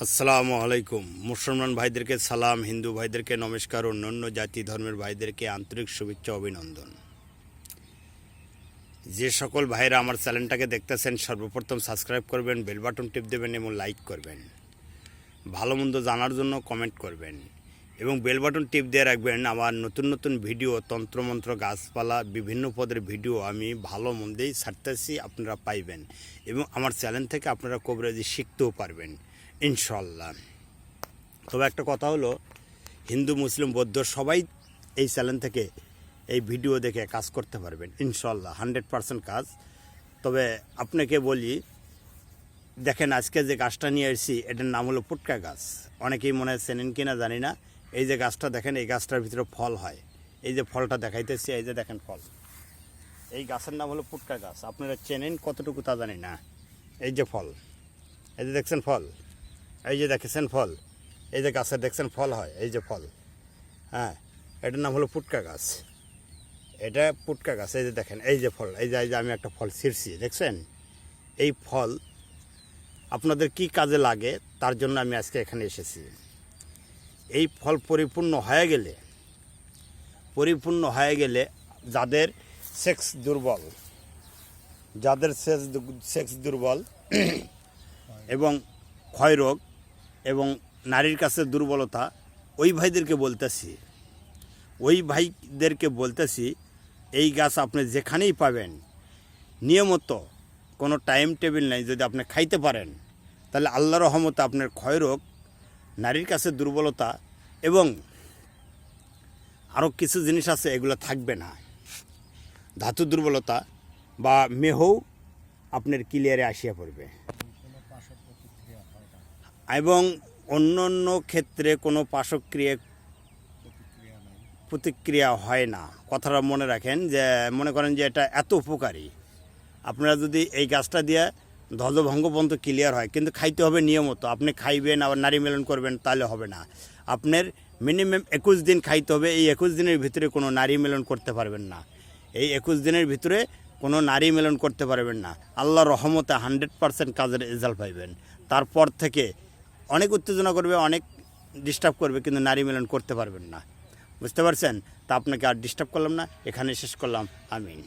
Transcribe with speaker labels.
Speaker 1: আসসালামু আলাইকুম। মুসলমান ভাইদেরকে সালাম, হিন্দু ভাইদেরকে নমস্কার, অন্যান্য জাতি ধর্মের ভাইদেরকে আন্তরিক শুভেচ্ছা অভিনন্দন। যে সকল ভাইরা আমার চ্যানেলটাকে দেখতেছেন সর্বপ্রথম সাবস্ক্রাইব করবেন, বেল বাটন টিপ দেবেন এবং লাইক করবেন। ভালো মন্দ জানার জন্য কমেন্ট করবেন এবং বেল বাটন টিপ দিয়ে রাখবেন। আমার নতুন নতুন ভিডিও, তন্ত্রমন্ত্র, গাছপালা, বিভিন্ন পদের ভিডিও আমি ভালো মন্দেই ছাড়তেছি, আপনারা পাইবেন এবং আমার চ্যানেল থেকে আপনারা কবিরাজি শিখতেও পারবেন ইনশাল্লাহ। তবে একটা কথা হলো, হিন্দু মুসলিম বৌদ্ধ সবাই এই চ্যানেল থেকে এই ভিডিও দেখে কাজ করতে পারবেন ইনশাল্লাহ, 100% কাজ। তবে আপনাকে বলি, দেখেন আজকে যে গাছটা নিয়ে এসেছি এটার নাম হলো পুটকা গাছ। অনেকেই মনে হয় চেনেন কিনা জানি না। এই যে গাছটা দেখেন, এই গাছটার ভিতরে ফল হয়। এই যে ফলটা দেখাইতেছি, এই যে দেখেন ফল। এই গাছের নাম হলো পুটকা গাছ। আপনারা চেনেন কতটুকু তা জানি না। এই যে ফল, এই যে দেখছেন ফল, এই যে দেখেছেন ফল, এই যে গাছের দেখছেন ফল হয়, এই যে ফল, হ্যাঁ, এটার নাম হলো পুটকা গাছ। এটা পুটকা গাছ। এই যে দেখেন, এই যে ফল, এই যে আমি একটা ফল ছিঁড়ছি, দেখছেন? এই ফল আপনাদের কি কাজে লাগে তার জন্য আমি আজকে এখানে এসেছি। এই ফল পরিপূর্ণ হয়ে গেলে যাদের সেক্স দুর্বল এবং ক্ষয়রোগ এবং নারীর কাছে দুর্বলতা, ওই ভাইদেরকে বলতেছি এই গাছ আপনি যেখানেই পাবেন, নিয়মিত কোনো টাইম টেবিল নেই, যদি আপনি খাইতে পারেন তাহলে আল্লাহর রহমতে আপনার ক্ষয়রোগ, নারীর কাছে দুর্বলতা এবং আরও কিছু জিনিস আছে এগুলো থাকবে না। ধাতু দুর্বলতা বা মেহও আপনার ক্লিয়ারে আসিয়া পড়বে এবং অন্য ক্ষেত্রে কোনো প্রতিক্রিয়া হয় না। কথাটা মনে রাখেন, যে মনে করেন যে এটা এত উপকারী, আপনারা যদি এই গাছটা দিয়ে ধ্বজভঙ্গ পর্যন্ত ক্লিয়ার হয়, কিন্তু খাইতে হবে নিয়মিত। আপনি খাইবেন আবার নারী মেলন করবেন তাহলে হবে না। আপনার মিনিমাম 21 দিন খাইতে হবে। এই 21 দিনের ভিতরে কোনো নারী মেলন করতে পারবেন না। এই 21 দিনের ভিতরে কোনো নারী মেলন করতে পারবেন না। আল্লাহর রহমতে 100% কাজের রেজাল্ট পাইবেন। তারপর থেকে অনেক উত্তেজনা করবে, অনেক ডিস্টার্ব করবে, কিন্তু নারী মেলন করতে পারবেন না। বুঝতে পারছেন? তা আপনাকে আর ডিস্টার্ব করলাম না, এখানে শেষ করলাম। আমিন।